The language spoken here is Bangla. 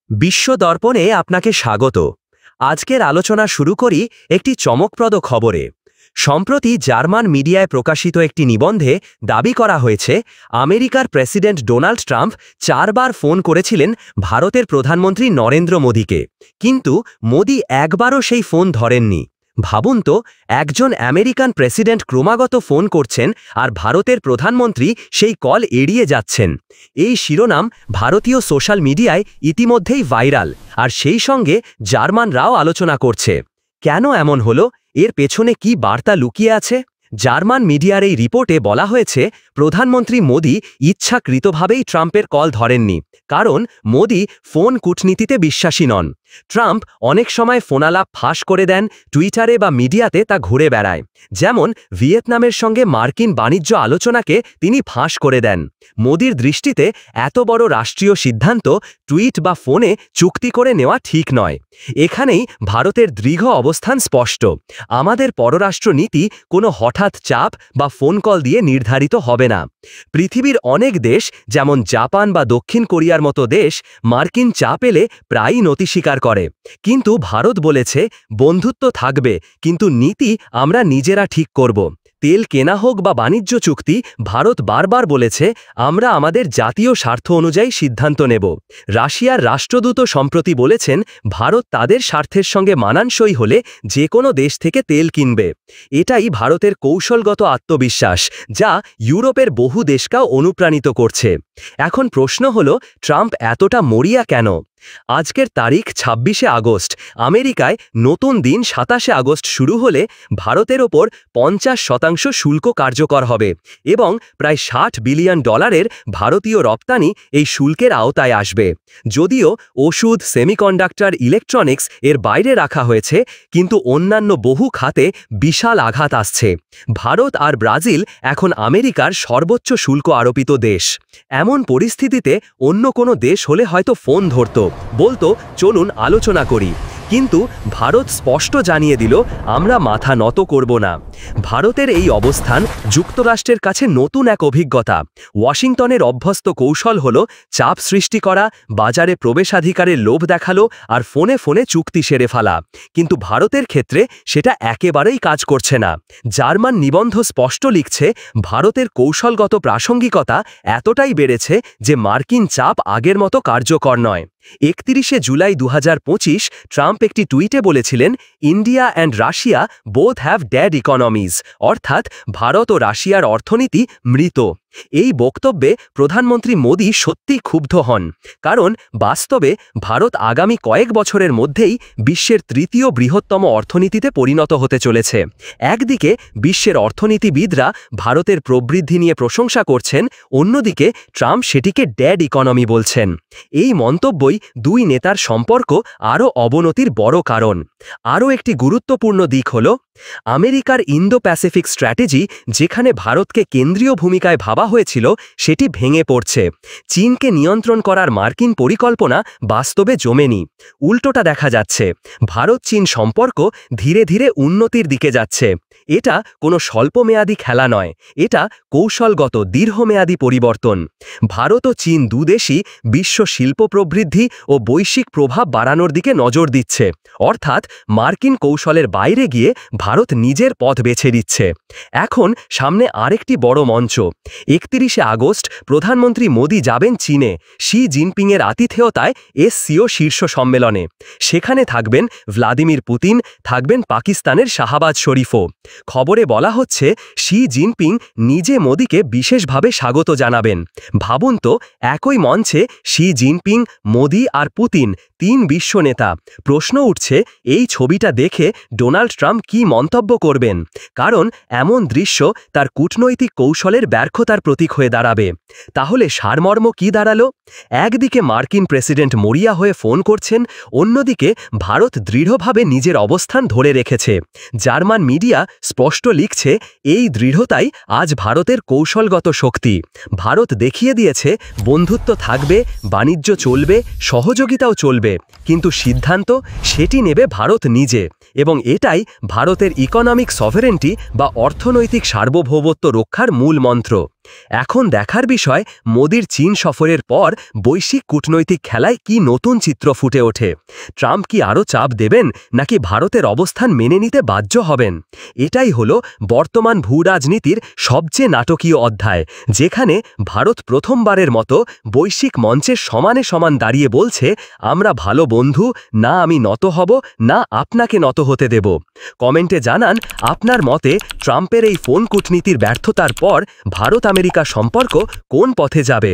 বিশ্ব দর্পণে আপনাকে স্বাগত। আজকের আলোচনা শুরু করি একটি চমকপ্রদ খবরে। সম্প্রতি জার্মান মিডিয়ায় প্রকাশিত একটি নিবন্ধে দাবি করা হয়েছে আমেরিকার প্রেসিডেন্ট ডোনাল্ড ট্রাম্প 4 বার ফোন করেছিলেন ভারতের প্রধানমন্ত্রী নরেন্দ্র মোদীকে, কিন্তু মোদী একবারও সেই ফোন ধরেননি। ভাবুন তো, একজন আমেরিকান প্রেসিডেন্ট ক্রমাগত ফোন করছেন আর ভারতের প্রধানমন্ত্রী সেই কল এড়িয়ে যাচ্ছেন। এই শিরোনাম ভারতীয় সোশ্যাল মিডিয়ায় ইতিমধ্যেই ভাইরাল, আর সেই সঙ্গে জার্মানরাও আলোচনা করছে। কেন এমন হলো? এর পেছনে কি বার্তা লুকিয়ে আছে? জার্মান মিডিয়ার এই রিপোর্টে বলা হয়েছে প্রধানমন্ত্রী মোদী ইচ্ছাকৃতভাবেই ট্রাম্পের কল ধরেননি, কারণ মোদী ফোন কূটনীতিতে বিশ্বাসী নন। ট্রাম্প অনেক সময় ফোনালাপ ফাঁস করে দেন, টুইটারে বা মিডিয়াতে তা ঘুরে বেড়ায়। যেমন ভিয়েতনামের সঙ্গে মার্কিন বাণিজ্য আলোচনাকে তিনি ফাঁস করে দেন। মোদীর দৃষ্টিতে এত বড় রাষ্ট্রীয় সিদ্ধান্ত টুইট বা ফোনে চুক্তি করে নেওয়া ঠিক নয়। এখানেই ভারতের দৃঢ় অবস্থান স্পষ্ট। আমাদের পররাষ্ট্র নীতি কোনো হঠাৎ চাপ বা ফোন কল দিয়ে নির্ধারিত হবে না। পৃথিবীর অনেক দেশ, যেমন জাপান বা দক্ষিণ কোরিয়ার মতো দেশ, মার্কিন চাপ এলে প্রায়ই নতি স্বীকার করে। কিন্তু ভারত বলেছে বন্ধুত্ব থাকবে, কিন্তু নীতি আমরা নিজেরা ঠিক করব। তেল কেনা হোক বা বাণিজ্য চুক্তি, ভারত বারবার বলেছে আমরা আমাদের জাতীয় স্বার্থ অনুযায়ী সিদ্ধান্ত নেব। রাশিয়ার রাষ্ট্রদূত সম্প্রতি বলেছেন ভারত তাদের স্বার্থের সঙ্গে মানানসই হলে যে কোনো দেশ থেকে তেল কিনবে। এটাই ভারতের কৌশলগত আত্মবিশ্বাস, যা ইউরোপের বহু দেশকেও অনুপ্রাণিত করছে। এখন প্রশ্ন হলো, ট্রাম্প এতটা মরিয়া কেন? আজকের তারিখ 26শে আগস্ট। আমেরিকায় নতুন দিন 27শে আগস্ট শুরু হলে ভারতের ওপর 50% শুল্ক কার্যকর হবে এবং প্রায় $60 বিলিয়ন ভারতীয় রপ্তানি এই শুল্কের আওতায় আসবে। যদিও ওষুধ, সেমিকন্ডাক্টর, ইলেকট্রনিক্স এর বাইরে রাখা হয়েছে, কিন্তু অন্যান্য বহু খাতে বিশাল আঘাত আসছে। ভারত আর ব্রাজিল এখন আমেরিকার সর্বোচ্চ শুল্ক আরোপিত দেশ। এমন পরিস্থিতিতে অন্য কোনো দেশ হলে হয়তো ফোন ধরত, বলতো চলুন আলোচনা করি, কিন্তু ভারত স্পষ্ট জানিয়ে দিল আমরা মাথা নত করব না। ভারতের এই অবস্থান যুক্তরাষ্ট্রের কাছে নতুন এক অভিজ্ঞতা। ওয়াশিংটনের অভ্যস্ত কৌশল হল চাপ সৃষ্টি করা, বাজারে প্রবেশাধিকারের লোভ দেখালো আর ফোনে ফোনে চুক্তি সেরে ফেলা। কিন্তু ভারতের ক্ষেত্রে সেটা একেবারেই কাজ করছে না। জার্মান নিবন্ধ স্পষ্ট লিখছে ভারতের কৌশলগত প্রাসঙ্গিকতা এতটাই বেড়েছে যে মার্কিন চাপ আগের মতো কার্যকর নয়। 31শে জুলাই 2025 ট্রাম্প একটি টুইটে বলেছিলেন India and Russia both have dad economies, অর্থাৎ ভারত ও রাশিয়ার অর্থনীতি মৃত। এই বক্তব্যে প্রধানমন্ত্রী মোদী সত্যিই ক্ষুব্ধ হন, কারণ বাস্তবে ভারত আগামী কয়েক বছরের মধ্যেই বিশ্বের তৃতীয় বৃহত্তম অর্থনীতিতে পরিণত হতে চলেছে। একদিকে বিশ্বের অর্থনীতিবিদরা ভারতের প্রবৃদ্ধি নিয়ে প্রশংসা করছেন, অন্যদিকে ট্রাম্প সেটিকে ড্যাড ইকোনমি বলছেন। এই মন্তব্যই দুই নেতার সম্পর্ক আরও অবনতির বড় কারণ। আরও একটি গুরুত্বপূর্ণ দিক হল আমেরিকার ইন্দো প্যাসিফিক স্ট্র্যাটেজি, যেখানে ভারতকে কেন্দ্রীয় ভূমিকায় ভাবা হয়েছিল, সেটি ভেঙে পড়ছে। চীনকে নিয়ন্ত্রণ করার মার্কিন পরিকল্পনা বাস্তবে জমেনি। উল্টোটা দেখা যাচ্ছে, ভারত চীন সম্পর্ক ধীরে ধীরে উন্নতির দিকে যাচ্ছে। এটা কোনো স্বল্পমেয়াদী খেলা নয়, এটা কৌশলগত দীর্ঘমেয়াদী পরিবর্তন। ভারত ও চীন দুদেশই বিশ্ব শিল্প প্রবৃদ্ধি ও বৈশ্বিক প্রভাব বাড়ানোর দিকে নজর দিচ্ছে, অর্থাৎ মার্কিন কৌশলের বাইরে গিয়ে ভারত নিজের পথ বেছে নিচ্ছে। এখন সামনে আরেকটি বড় মঞ্চ। 31শে আগস্ট প্রধানমন্ত্রী মোদী যাবেন চীনে, শি জিনপিংয়ের আতিথেয়তায় SCO শীর্ষ সম্মেলনে। সেখানে থাকবেন ভ্লাদিমির পুতিন, থাকবেন পাকিস্তানের শাহবাজ শরীফও। খবরে বলা হচ্ছে শি জিনপিং নিজে মোদীকে বিশেষভাবে স্বাগত জানাবেন। ভাবুন তো, একই মঞ্চে শি জিনপিং, মোদী আর পুতিন, 3 বিশ্ব নেতা। প্রশ্ন উঠছে এই ছবিটা দেখে ডোনাল্ড ট্রাম্প কি মন্তব্য করবেন, কারণ এমন দৃশ্য তার কূটনৈতিক কৌশলের ব্যর্থতার প্রতীক হয়ে দাঁড়াবে। তাহলে সারমর্ম কি দাঁড়ালো? একদিকে মার্কিন প্রেসিডেন্ট মরিয়া হয়ে ফোন করছেন, অন্যদিকে ভারত দৃঢ়ভাবে নিজের অবস্থান ধরে রেখেছে। জার্মান মিডিয়া স্পষ্ট লিখছে এই দৃঢ়তাই আজ ভারতের কৌশলগত শক্তি। ভারত দেখিয়ে দিয়েছে বন্ধুত্ব থাকবে, বাণিজ্য চলবে, সহযোগিতাও চলবে, কিন্তু সিদ্ধান্ত সেটি নেবে ভারত নিজে। এবং এটাই ভারতের ইকোনমিক সভেরেন্টি বা অর্থনৈতিক সার্বভৌমত্ব রক্ষার মূল মন্ত্র। এখন দেখার বিষয় মোদির চীন সফরের পর বৈশ্বিক কূটনৈতিক খেলায় কি নতুন চিত্র ফুটে ওঠে। ট্রাম্প কি আরও চাপ দেবেন নাকি ভারতের অবস্থান মেনে নিতে বাধ্য হবেন? এটাই হলো বর্তমান ভূরাজনীতির সবচেয়ে নাটকীয় অধ্যায়, যেখানে ভারত প্রথমবারের মতো বৈশ্বিক মঞ্চের সমানে সমান দাঁড়িয়ে বলছে, আমরা ভালো বন্ধু, না আমি নত হব, না আপনাকে নত হতে দেব। কমেন্টে জানান আপনার মতে ট্রাম্পের এই ফোন কূটনীতির ব্যর্থতার পর ভারত আমেরিকা সম্পর্ক কোন পথে যাবে।